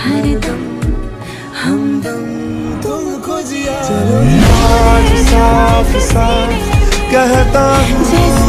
हरदम हमदम तुमको जिया चलो आज साफ साफ कहता हूँ